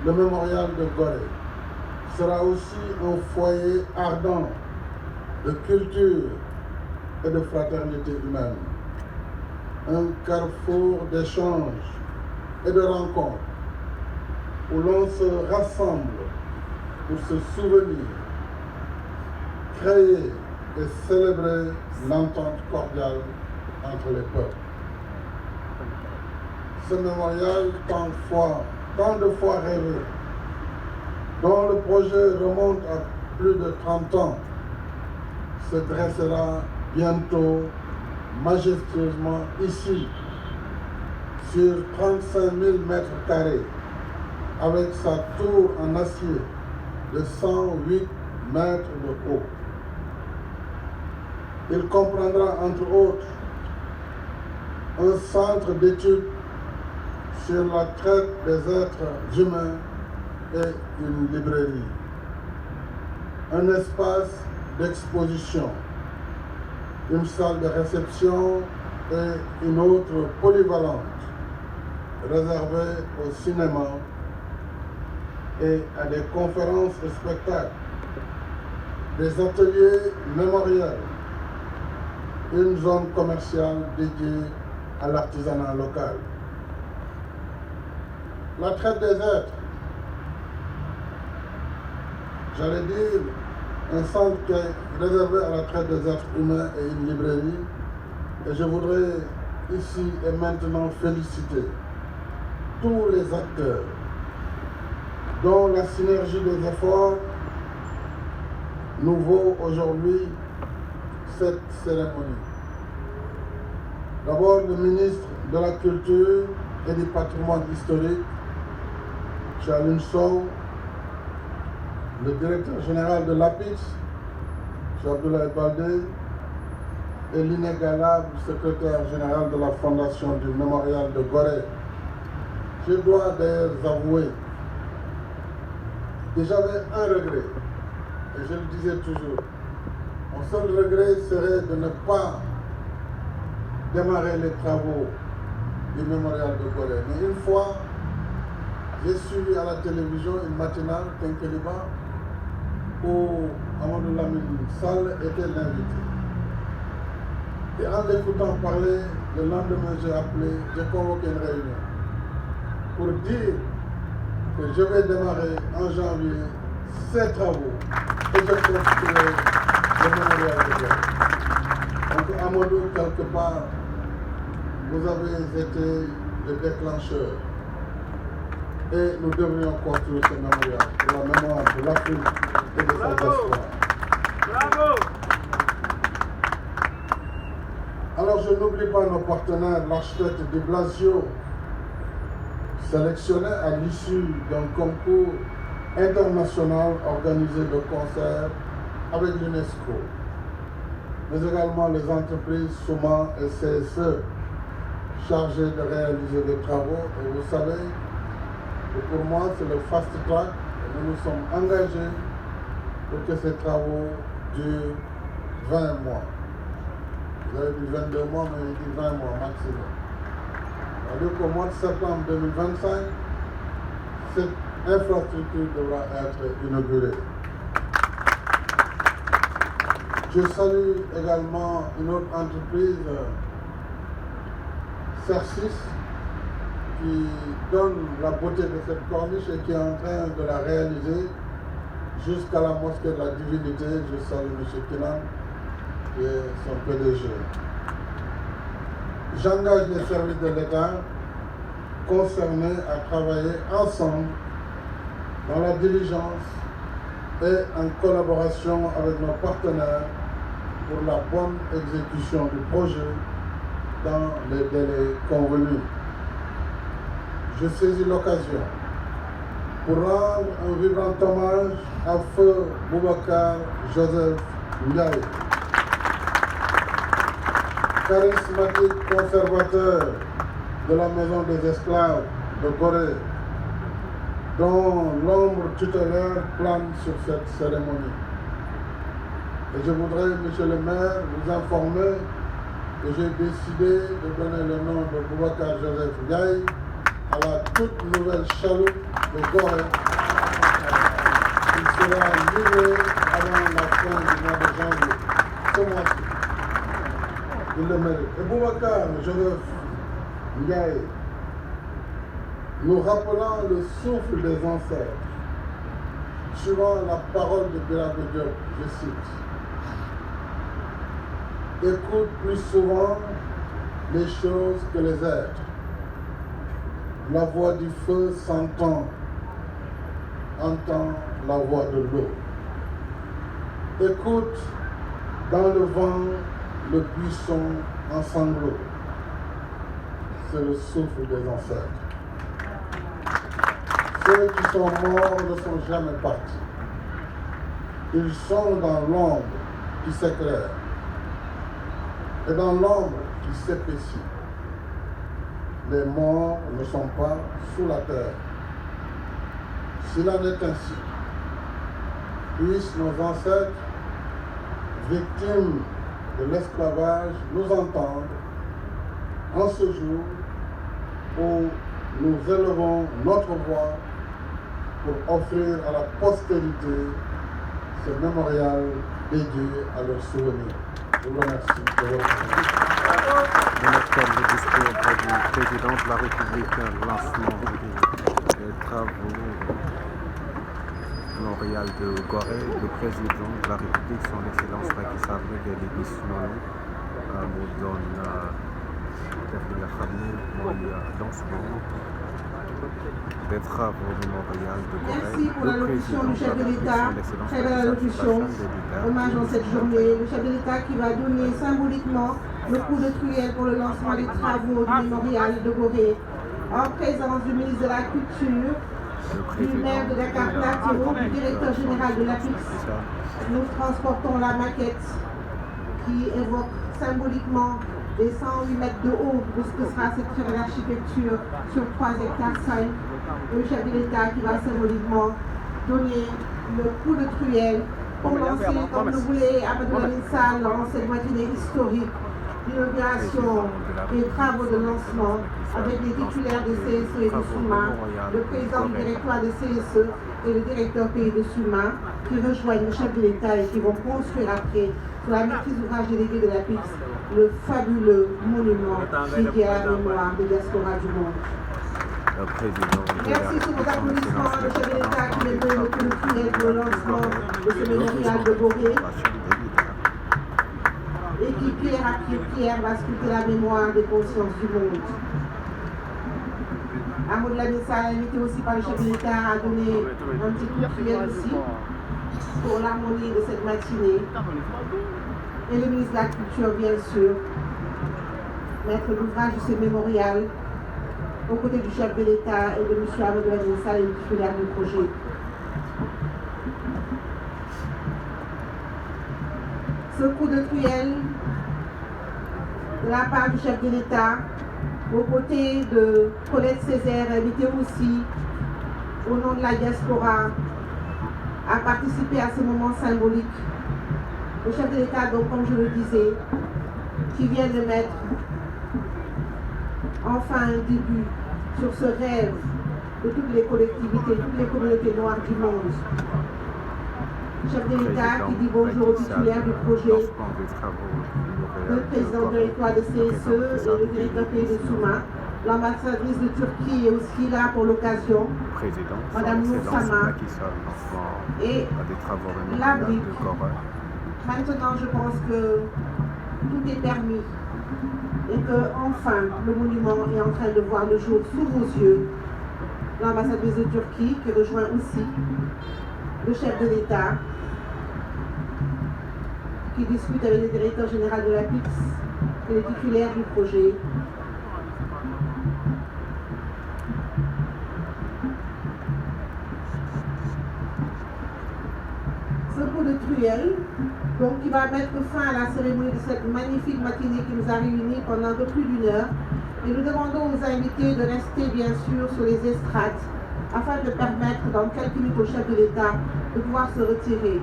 le mémorial de Gorée sera aussi un foyer ardent de culture et de fraternité humaine, un carrefour d'échanges et de rencontres où l'on se rassemble pour se souvenir, créer et célébrer l'entente cordiale entre les peuples. Ce mémorial tant de fois rêvé, dont le projet remonte à plus de 30 ans, se dressera bientôt majestueusement ici, sur 35 000 mètres carrés, avec sa tour en acier de 108 mètres de haut. Il comprendra entre autres un centre d'études sur la traite des êtres humains et une librairie, un espace d'exposition, une salle de réception et une autre polyvalente réservée au cinéma et à des conférences et spectacles, des ateliers mémoriels, une zone commerciale dédiée à l'artisanat local. La traite des êtres, j'allais dire un centre qui est réservé à la traite des êtres humains et une librairie. Et je voudrais ici et maintenant féliciter tous les acteurs dont la synergie des efforts nous vaut aujourd'hui cette cérémonie. D'abord, le ministre de la Culture et du Patrimoine historique, Charles Sow, le directeur général de l'APIX, M. Abdoulaye Baldé, et l'inégalable secrétaire général de la Fondation du Mémorial de Gorée. Je dois d'ailleurs avouer que j'avais un regret, et je le disais toujours. Mon seul regret serait de ne pas démarrer les travaux du Mémorial de Gorée. Mais une fois, j'ai suivi à la télévision une matinale, Kenkeliba, où Amadou Lamine Sall était l'invité. Et en l'écoutant parler, le lendemain j'ai convoqué une réunion pour dire que je vais démarrer en janvier ces travaux et je construirai le mémorial de Gorée. Donc Amadou, quelque part, vous avez été le déclencheur. Et nous devrions construire ce mémorial pour la mémoire de l'Afrique et de sa diaspora. Bravo! Alors je n'oublie pas nos partenaires, l'architecte de Blasio, sélectionné à l'issue d'un concours international organisé de concert avec l'UNESCO, mais également les entreprises Souma et CSE chargées de réaliser des travaux. Et vous savez, et pour moi, c'est le fast track. Et nous nous sommes engagés pour que ces travaux durent 20 mois. Vous avez dit 22 mois, mais il dit 20 mois maximum. C'est-à-dire qu'au mois de septembre 2025, cette infrastructure devra être inaugurée. Je salue également une autre entreprise, Cercis, qui donne la beauté de cette corniche et qui est en train de la réaliser jusqu'à la mosquée de la Divinité. Je salue M. Kinan, qui est son PDG. J'engage les services de l'État concernés à travailler ensemble dans la diligence et en collaboration avec nos partenaires pour la bonne exécution du projet dans les délais convenus. Je saisis l'occasion pour rendre un vibrant hommage à Feu Boubacar Joseph Ndiaye, charismatique conservateur de la Maison des Esclaves de Gorée, dont l'ombre tutélaire plane sur cette cérémonie. Et je voudrais, Monsieur le maire, vous informer que j'ai décidé de donner le nom de Boubacar Joseph Ndiaye à la toute nouvelle chaloupe de Gorée. Il sera livré avant la fin du mois de janvier. Ce mois-ci. Il le mérite. Et Boubacar Joseph Ndiaye, nous rappelant le souffle des ancêtres, suivant la parole de Birago Diop, je cite, écoute plus souvent les choses que les êtres. La voix du feu s'entend, entend la voix de l'eau. Écoute dans le vent le buisson en sanglots. C'est le souffle des ancêtres. Ceux qui sont morts ne sont jamais partis. Ils sont dans l'ombre qui s'éclaire et dans l'ombre qui s'épaissit. Les morts ne sont pas sous la terre. S'il en est ainsi, puissent nos ancêtres, victimes de l'esclavage, nous entendre en ce jour où nous élevons notre voix pour offrir à la postérité ce mémorial dédié à leur souvenir. Je vous remercie de votre attention. Le discours du président de la République, lancement des travaux mémorial de Gorée, le président de la République, son Excellence Macky Sall, délégué nous donne lancement des travaux mémorial de Gorée. Merci pour l'allocution du chef de l'État, très belle allocution, hommage en cette journée. Le chef de l'État qui va donner symboliquement le coup de truelle pour le lancement des travaux du mémorial de Gorée, en présence du ministre de la Culture, du maire de Dakar Plateau, du directeur général de l'APIX. Nous transportons la maquette qui évoque symboliquement les 108 mètres de haut de ce que sera cette très belle architecture sur 3 hectares 5. Le chef de l'État qui va symboliquement donner le coup de truelle pour lancer, comme nous voulait Amadou Lamine Sall, dans cette matinée historique, l'inauguration des travaux de lancement avec les titulaires de CSE et de SUMA, le président du directoire de CSE et le directeur pays de SUMA, qui rejoignent le chef de l'État et qui vont construire après, sous la maîtrise d'ouvrage déléguée de la PIX, le fabuleux monument dédié à la mémoire des diasporas du monde. Merci sur vos applaudissements, le chef de l'État qui est donné le coup de truelle pour le lancement de ce mémorial de Gorée, et qui, pierre après pierre, va sculpter la mémoire des consciences du monde. Amadou Lamine Sall, invité aussi par le chef de l'État, a donné un petit coup de truelle aussi pour l'harmonie de cette matinée. Et le ministre de la Culture, bien sûr, maître d'ouvrage de ce mémorial, aux côtés du chef de l'État et de M. Amadou Lamine Sall, le titulaire du projet. Ce coup de truelle de la part du chef de l'État, aux côtés de Colette Césaire, invitée aussi au nom de la diaspora, à participer à ce moment symbolique. Le chef de l'État, donc, comme je le disais, qui vient de mettre enfin un début sur ce rêve de toutes les collectivités, toutes les communautés noires du monde. Chef de l'État qui dit bonjour au titulaire du projet, le président du directoire de CSE et le directeur pays de SUMA. L'ambassadrice de Turquie est aussi là pour l'occasion, Madame Noursama, et la BRIC. Maintenant, je pense que tout est permis et que enfin le monument est en train de voir le jour sous vos yeux. L'ambassadrice de Turquie qui rejoint aussi le chef de l'État, qui discute avec le directeur général de la PIX et le titulaire du projet. Ce coup de truelle, donc, qui va mettre fin à la cérémonie de cette magnifique matinée qui nous a réunis pendant un peu plus d'1 heure. Et nous demandons aux invités de rester bien sûr sur les estrades afin de permettre dans quelques minutes au chef de l'État de pouvoir se retirer.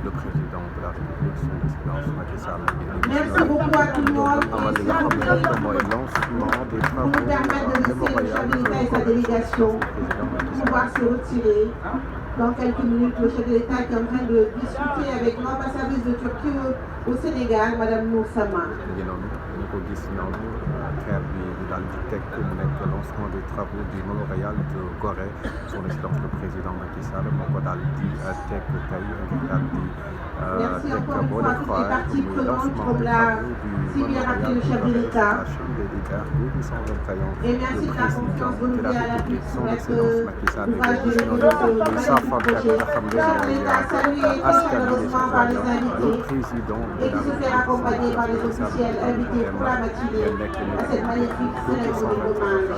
Le président de la République son excellence Macky Sall. Merci beaucoup à tout le monde. amal li nga xam ne nag mooy lancement des Pour nous permettre de laisser le chef de l'État et sa délégation pouvoir se retirer. Dans quelques minutes, le chef de l'État est en train de discuter avec l'ambassadrice de Turquie au Sénégal, Madame Noursama. ñu ko gis noonu xeer bi ñu daal di teg mu nekk lancement des travaux du mémorial de Gorée son excellence le président Macky Sall moo ko daal di teg tey ngir daal di Merci encore une fois à toutes les parties prenantes, comme l'a si bien rappelé le chef de l'État. Et merci de la confiance renouvelée à la République pour être l'ouvrage de l'État projet. Le chef de l'État salué chaleureusement par les invités et qui se fait accompagner par les officiels invités pour la matinée à cette magnifique cérémonie d'hommage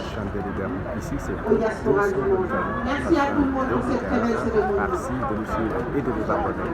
aux diasporas du monde. Merci à tout le monde pour cette très belle cérémonie. Merci de nous suivre et de vous abonner.